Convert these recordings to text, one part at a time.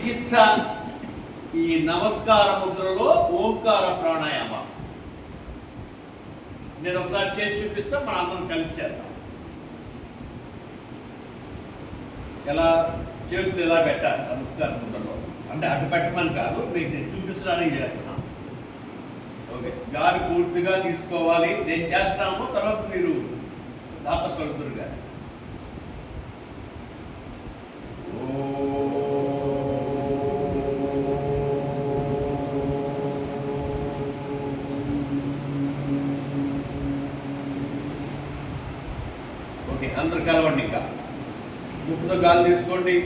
చికిత్స ఈ నమస్కార ముద్రలో ఓంకార ప్రాణాయామ. నేను ఒకసారి చేసి చూపిస్తా, మన అందరం కలిసి చేద్దాం. ఎలా చేతులు ఎలా పెట్టాలి నమస్కార ముద్రలో అంటే అటు పెట్టమని కాదు, మీకు నేను చూపించడానికి చేస్తున్నాను. ఓకే, గాలి పూర్తిగా తీసుకోవాలి. నేను చేస్తాము, తర్వాత మీరు దాంట్లో కలుపుతారు గాలి. ఓకే, అందరు కలవండి. ఇంకా ముక్కుతో గాలి తీసుకోండి.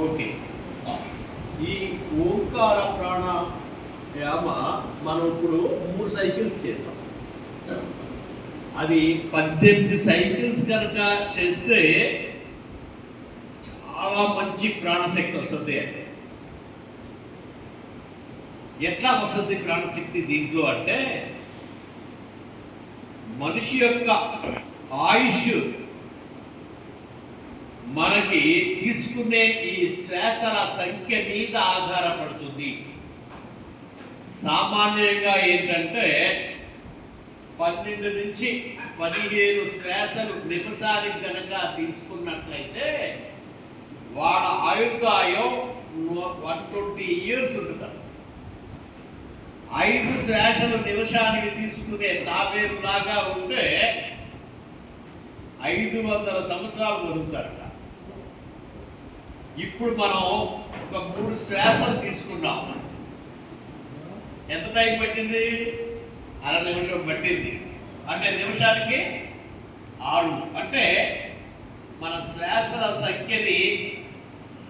ఓకే, ఈ ఓంకార ప్రాణాయామ మనం ఇప్పుడు 3 సైకిల్స్ చేసాం. అది 18 సైకిల్స్ కనుక చేస్తే చాలా మంచి ప్రాణశక్తి వస్తుంది. అంటే ఎట్లా వస్తుంది ప్రాణశక్తి దీంట్లో అంటే, మనిషి యొక్క ఆయుష్ మనకి తీసుకునే ఈ శ్వాసల సంఖ్య మీద ఆధారపడుతుంది. సామాన్యంగా ఏంటంటే 12 నుంచి 15 శ్వాసలు నిమిషానికి కనుక తీసుకున్నట్లయితే వాళ్ళ ఆయుర్దాయం 120 years ఉంటుంది. 5 శ్వాసలు నిమిషానికి తీసుకునే తాబేలు లాగా ఉంటే 500 సంవత్సరాలు బతుకుతారట. ఇప్పుడు మనం ఒక 3 శ్వాసలు తీసుకున్నాం. ఎంత టైం పట్టింది? 1/2 నిమిషం పట్టింది. అంటే నిమిషానికి 6. అంటే మన శ్వాసల సంఖ్యని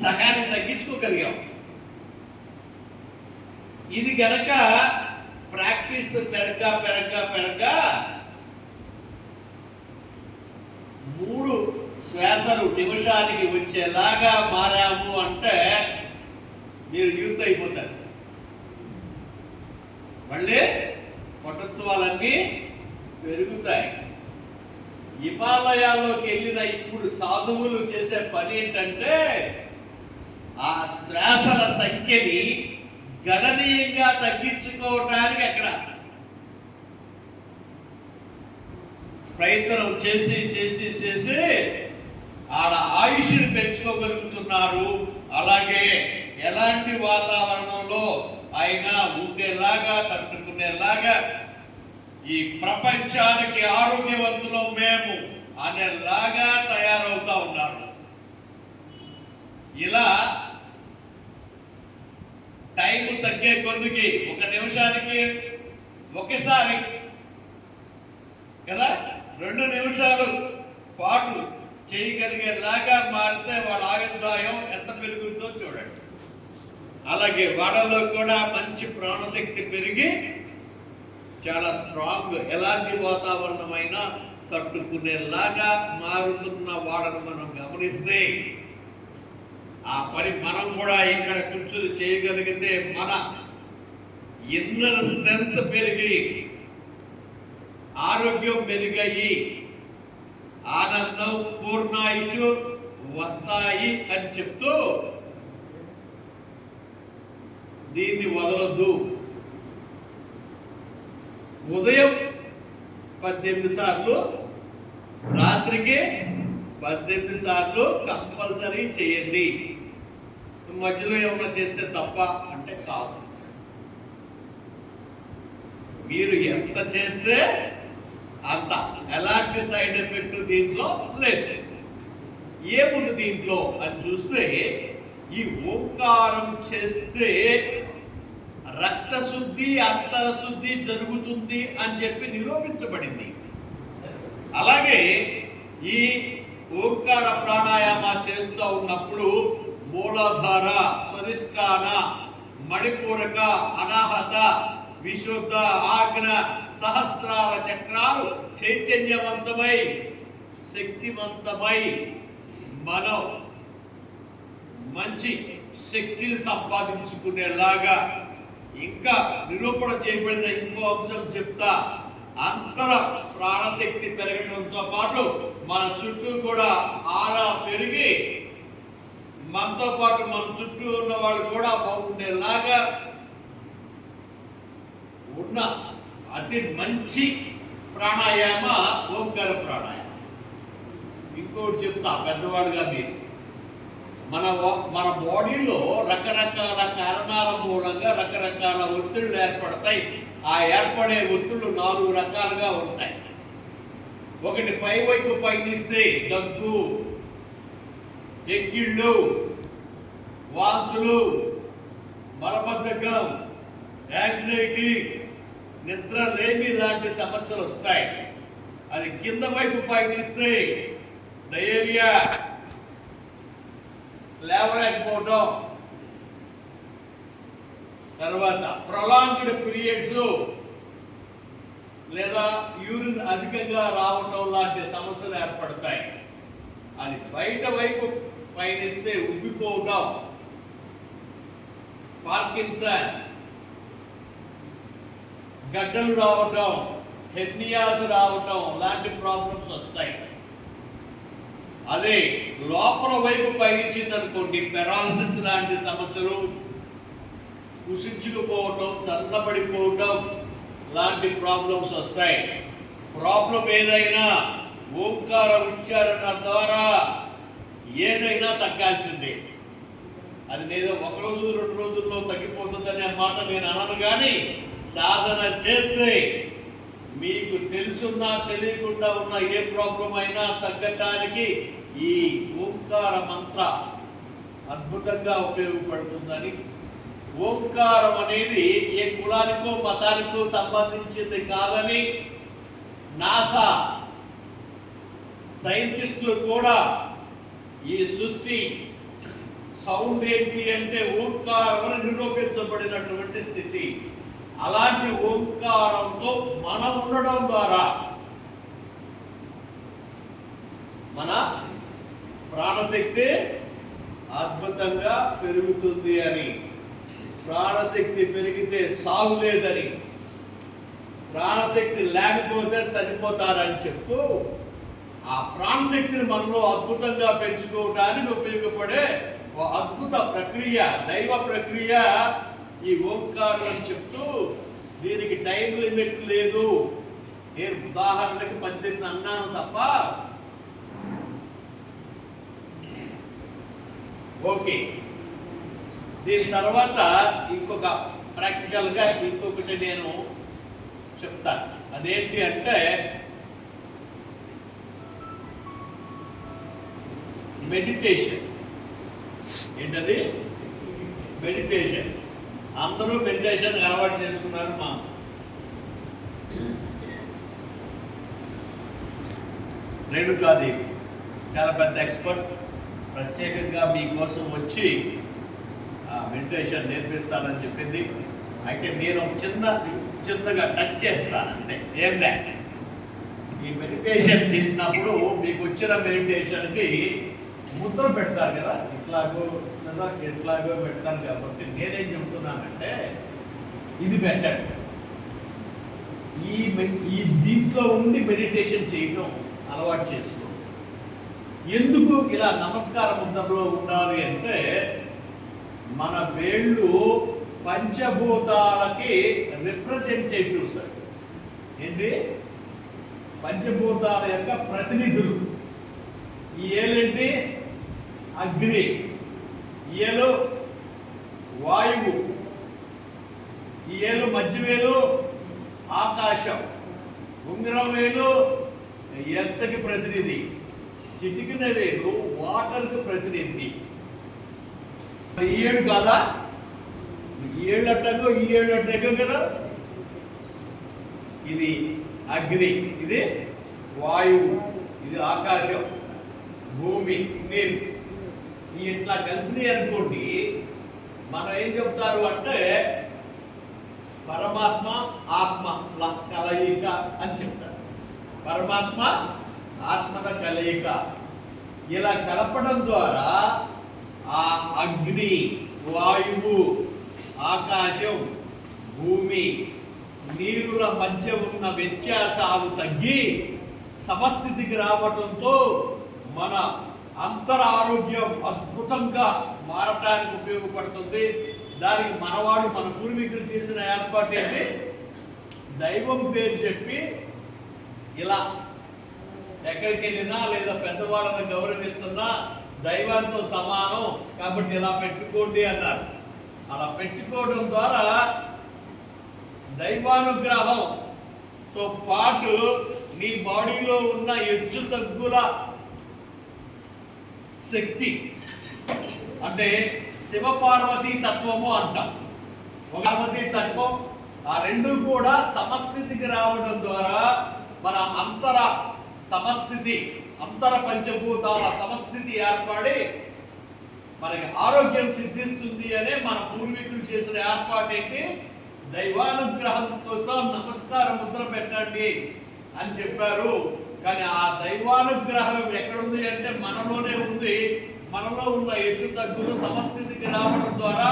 సగాన్ని తగ్గించుకోగలిగాం. ఇది కనుక ప్రాక్టీస్ పెరగ్గా 3 శ్వాసలు నిమిషానికి వచ్చేలాగా మారాము అంటే మీరు యూత్ అయిపోతారు. మళ్ళీ పటుత్వాలన్నీ పెరుగుతాయి. హిమాలయాల్లోకి వెళ్ళిన ఇప్పుడు సాధువులు చేసే పని ఏంటంటే ఆ శ్వాసల సంఖ్యని గణనీయంగా తగ్గించుకోవటానికి అక్కడ ప్రయత్నం చేసి ఆడ ఆయుష్ని పెంచుకోగలుగుతున్నారు. అలాగే ఎలాంటి వాతావరణంలో అయినా ఉండేలాగా, తట్టుకునేలాగా, ఈ ప్రపంచానికి ఆరోగ్యవంతులం మేము అనేలాగా తయారవుతా ఉన్నారు. ఇలా టైం తగ్గే కొద్దికి 1 నిమిషానికి ఒకసారి కదా 2 నిమిషాలు పాటు చేయగలిగేలాగా మారితే వాళ్ళ ఆయుర్దాయం ఎంత పెరుగుతుందో చూడండి. అలాగే వాళ్ళలో కూడా మంచి ప్రాణశక్తి పెరిగి చాలా స్ట్రాంగ్, ఎలాంటి వాతావరణమైనా తట్టుకునేలాగా మారుతున్న వాళ్ళను మనం గమనిస్తే ఆ పని మనం కూడా ఇక్కడ కూర్చొని చేయగలిగితే మన ఇన్నర్ స్ట్రెంగ్త్ పెరిగి ఆరోగ్యం మెరుగయ్యి ఆనందం పూర్ణాయుషు వస్తాయి అని చెప్తూ దీన్ని వదలొద్దు. ఉదయం 18 సార్లు, రాత్రికి 18 సార్లు కంపల్సరీ చేయండి. మధ్యలో ఏమన్నా చేస్తే తప్ప అంటే కాదు. మీరు ఎంత చేస్తే అంత, ఎలాంటి సైడ్ ఎఫెక్ట్ దీంట్లో లేదు. ఏముంది దీంట్లో అని చూస్తే, ఈ ఓంకారం చేస్తే రక్త శుద్ధి అంతర శుద్ధి జరుగుతుంది అని చెప్పి నిరూపించబడింది. అలాగే ఈ ఓంకార ప్రాణాయామ చేస్తూ ఉన్నప్పుడు మూలాధార, స్వధిష్టాన, మణిపూరక, అనాహత, విశుద్ధ, ఆజ్ఞ, సహస్రార చక్రాలు చైతన్యవంతమై శక్తివంతమై మనం మంచి శక్తిని సంపాదించుకునేలాగా ఇంకా నిరూపణ చేయబడిన ఇంకో అంశం చెప్తా. అంతర ప్రాణశక్తి పెరగడంతో పాటు మన చుట్టూ కూడా ఆరా పెరిగి మనతో పాటు మన చుట్టూ ఉన్న వాళ్ళు కూడా బాగుండేలాగా ఉన్న అతి మంచి ప్రాణాయామ ఓంకార ప్రాణాయామం. ఇంకోటి చెప్తా పెద్దవాడుగా మీరు, మన బాడీలో రకరకాల కారణాల మూలంగా రకరకాల ఒత్తిళ్లు ఏర్పడతాయి. ఆ ఏర్పడే ఒత్తిళ్లు 4 రకాలుగా ఉంటాయి. ఒకటి పైవైపు పయనిస్తే దగ్గు, ఎక్కిళ్ళు, వాంతులు, మలబద్ధకం, యాంగ్జైటీ, నిద్ర లేమి లాంటి సమస్యలు వస్తాయి. అది కింద వైపు పయనిస్తే డయేరియా, లేవలేకపోవడం, తర్వాత ప్రొలాంగ్డ్ పీరియడ్స్ లేదా యూరిన్ అధికంగా రావటం లాంటి సమస్యలు ఏర్పడతాయి. అది బయట వైపు పయనిస్తే ఉబ్బిపోవడం, పార్కిన్సన్, గడ్డలు రావటం, హెర్నియాస్ రావటం లాంటి ప్రాబ్లమ్స్ వస్తాయి. అదే లోపల వైపు పయనించింది అనుకోండి, పెరాలసిస్ లాంటి సమస్యలు, కుసించుకుపోవటం, సన్నబడిపోవటం లాంటి ప్రాబ్లమ్స్ వస్తాయి. ప్రాబ్లం ఏదైనా ఓంకార ఉచ్చారణ ద్వారా ఏదైనా తగ్గాల్సిందే. అది నేను 1 రోజు 2 రోజుల్లో తగ్గిపోతుందనే మాట నేను అనను, కానీ సాధన చేస్తే మీకు తెలుసున్నా తెలియకుండా ఉన్న ఏ ప్రాబ్లం అయినా తగ్గటానికి ఈ ఓంకార మంత్ర అద్భుతంగా ఉపయోగపడుతుందని. ఓంకారం అనేది ఏ కులానికో మతానికో సంబంధించింది కాదని నాసా సైంటిస్టులు కూడా ఈ సృష్టి సౌండ్ ఏంటి అంటే ఓంకారం అని నిరూపించబడినటువంటి స్థితి. అలాంటి ఓంకారంతో మనం ఉండడం ద్వారా మన ప్రాణశక్తి అద్భుతంగా పెరుగుతుంది అని, ప్రాణశక్తి పెరిగితే సాగు లేదని, ప్రాణశక్తి లేకపోతే చనిపోతారని చెప్తూ ఆ ప్రాణశక్తిని మనలో అద్భుతంగా పెంచుకోవడానికి ఉపయోగపడే ఒక అద్భుత ప్రక్రియ, దైవ ప్రక్రియ ఈ ఓంకారం అని చెప్తూ, దీనికి టైం లిమిట్ లేదు. నేను ఉదాహరణకి 18 అన్నాను తప్ప. ఓకే, దీని తర్వాత ఇంకొక ప్రాక్టికల్గా ఇంకొకటి నేను చెప్తాను. అదేంటి అంటే మెడిటేషన్. ఏంటది? మెడిటేషన్. అందరూ మెడిటేషన్ అలవాటు చేసుకున్నారు. మా రేణుకాదేవి చాలా పెద్ద ఎక్స్పర్ట్, ప్రత్యేకంగా మీకోసం వచ్చి మెడిటేషన్ నేర్పిస్తానని చెప్పింది. అయితే నేను చిన్నగా టచ్ చేస్తాను అంతే. ఏంటంటే ఈ మెడిటేషన్ చేసినప్పుడు మీకు వచ్చిన మెడిటేషన్కి ముద్ర పెడతారు కదా, ఇట్లాగో లేదా ఎట్లాగో పెడతాను. కాబట్టి నేనేం చెప్తున్నానంటే ఇది పెట్టండి. ఈ దీంట్లో ఉండి మెడిటేషన్ చేయడం అలవాటు చేసుకో. ఎందుకు ఇలా నమస్కార ముద్రలో ఉండాలి అంటే మన వేళ్ళు పంచభూతాలకి రిప్రజెంటేటివ్స్. ఏంటి? పంచభూతాల యొక్క ప్రతినిధులు. ఈ ఏలేంటి? అగ్ని, ఏలు వాయువు, ఈ ఏలు మధ్యవేలు ఆకాశం, ఉంగరం వేలు ఎర్త్కి ప్రతినిధి, చిటికిన వేలు వాటర్కి ప్రతినిధి. ఈ ఏడు కాదా? ఈ ఏళ్ళట్టగో ఈ ఏళ్ళట్టగో కదా. ఇది అగ్ని, ఇది వాయువు, ఇది ఆకాశం, భూమి, నీరు. ఇట్లా కలిసినాయి అనుకోండి, మనం ఏం చెప్తారు అంటే పరమాత్మ ఆత్మ కలయిక అని చెప్తారు. పరమాత్మ ఆత్మల కలయిక. ఇలా కలపడం ద్వారా ఆ అగ్ని, వాయువు, ఆకాశం, భూమి, నీరుల మధ్య ఉన్న వ్యత్యాసాలు తగ్గి సమస్థితికి రావడంతో మన అంతర ఆరోగ్యం అద్భుతంగా మారటానికి ఉపయోగపడుతుంది. దానికి మనవాడు, మన పూర్వీకులు చేసిన ఏర్పాటు ఏంటి, దైవం పేరు చెప్పి ఇలా ఎక్కడికి వెళ్ళినా లేదా పెద్దవాళ్ళని గౌరవిస్తున్నా దైవంతో సమానం కాబట్టి ఇలా పెట్టుకోండి అన్నారు. అలా పెట్టుకోవడం ద్వారా దైవానుగ్రహంతో పాటు నీ బాడీలో ఉన్న హెచ్చు తగ్గుల శక్తి, అంటే శివపార్వతీ తత్వము అంటాం. పార్వతీ తత్వం, ఆ రెండు కూడా సమస్థితికి రావడం ద్వారా మన అంతర సమస్థితి, అంతర పంచభూతాల సమస్థితి ఏర్పడి మనకి ఆరోగ్యం సిద్ధిస్తుంది అనే మన పూర్వీకులు చేసిన ఏర్పాటు ఏంటి, దైవానుగ్రహం కోసం నమస్కార ముద్ర పెట్టండి అని చెప్పారు. కానీ ఆ దైవానుగ్రహం ఎక్కడుంది అంటే మనలోనే ఉంది. మనలో ఉన్న హెచ్చు తగ్గులు సమస్థితికి రావడం ద్వారా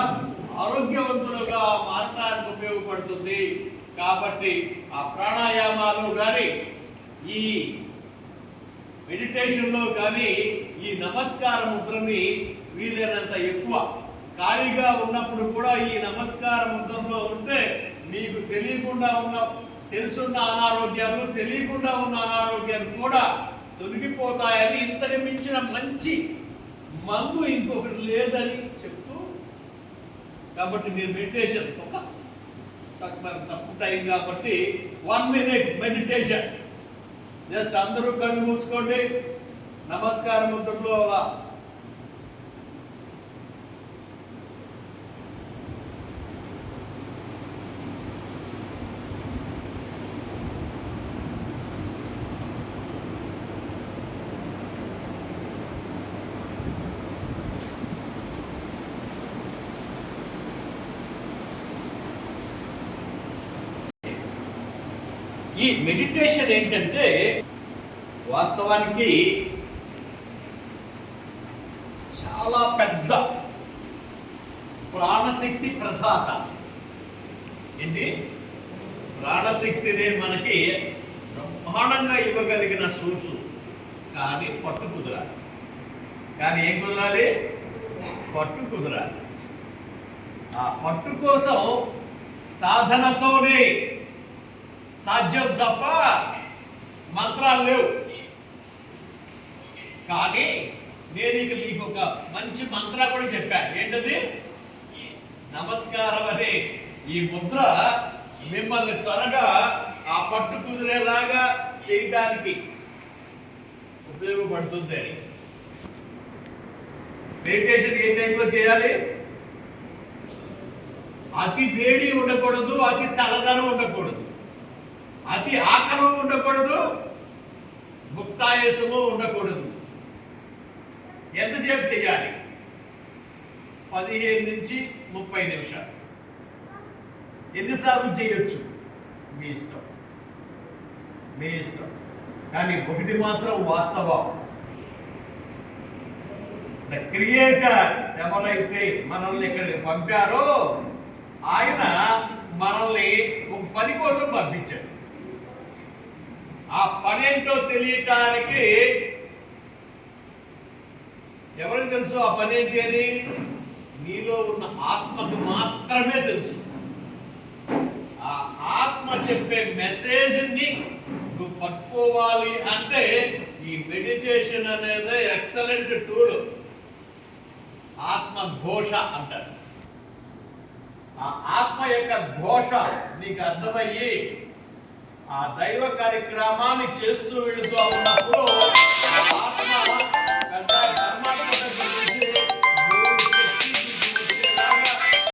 ఆరోగ్యవంతులుగా మారటానికి ఉపయోగపడుతుంది. కాబట్టి ఆ ప్రాణాయామాలు కానీ ఈ మెడిటేషన్లో కానీ ఈ నమస్కార ముద్రని వీలైనంత ఎక్కువ ఖాళీగా ఉన్నప్పుడు కూడా ఈ నమస్కార ముద్రలో ఉంటే మీకు తెలియకుండా తెలుసున్న అనారోగ్యాలు, తెలియకుండా ఉన్న అనారోగ్యాలు కూడా తొలగిపోతాయని, ఇంతకు మించిన మంచి మందు ఇంకొకటి లేదని చెప్తూ, కాబట్టి మీరు మెడిటేషన్ తక్కువ టైం కాబట్టి 1 minute మెడిటేషన్. జస్ట్ అందరూ కళ్ళు మూసుకోండి, నమస్కార ముద్రలో అలా ఈ మెడిటేషన్ ఏంటంటే వాస్తవానికి చాలా పెద్ద ప్రాణశక్తి ప్రదాత. ఏంటి, ప్రాణశక్తిని మనకి బ్రహ్మాండంగా ఇవ్వగలిగిన సోర్సు. కానీ పట్టు కుదరాలి. కానీ ఏం కుదరాలి, పట్టు కుదరాలి. ఆ పట్టు కోసం సాధనతోనే సాధ్యం తప్ప మంత్రాలు లేవు. కానీ నేను ఇక మీకు ఒక మంచి మంత్ర కూడా చెప్పాను. ఏంటది, నమస్కారం అనే ఈ ముద్ర మిమ్మల్ని త్వరగా ఆ పట్టు కుదిరేలాగా చేయడానికి ఉపయోగపడుతుంది అని. మెడిటేషన్ ఏ టైంలో చేయాలి, అతి వేడి ఉండకూడదు, అతి చల్లదనం ఉండకూడదు, అతి ఆకలి ఉండకూడదు, ముక్తాయసము ఉండకూడదు. ఎంతసేపు చేయాలి, 15 నుంచి 30 నిమిషాలు. ఎన్నిసార్లు చేయొచ్చు మీ ఇష్టం, మీ ఇష్టం. కానీ ఒకటి మాత్రం వాస్తవం, ద క్రియేటర్ ఎవరైతే మనల్ని ఇక్కడికి పంపారో ఆయన మనల్ని ఒక పని కోసం పంపించాడు. ఆ పనేంటో తెలియటానికి ఎవరికి తెలుసు ఆ పనేంటి అని? నీలో ఉన్న ఆత్మకు మాత్రమే తెలుసు. ఆ ఆత్మ చెప్పే మెసేజ్ని నువ్వు పట్టుకోవాలి అంటే ఈ మెడిటేషన్ అనేది ఎక్సలెంట్ టూల్. ఆత్మ ఘోష అంటారు. ఆ ఆత్మ యొక్క ఘోష నీకు అర్థమయ్యి ఆ దైవ కార్యక్రమాన్ని చేస్తూ వెళుతూ ఉన్నప్పుడు ఆత్మ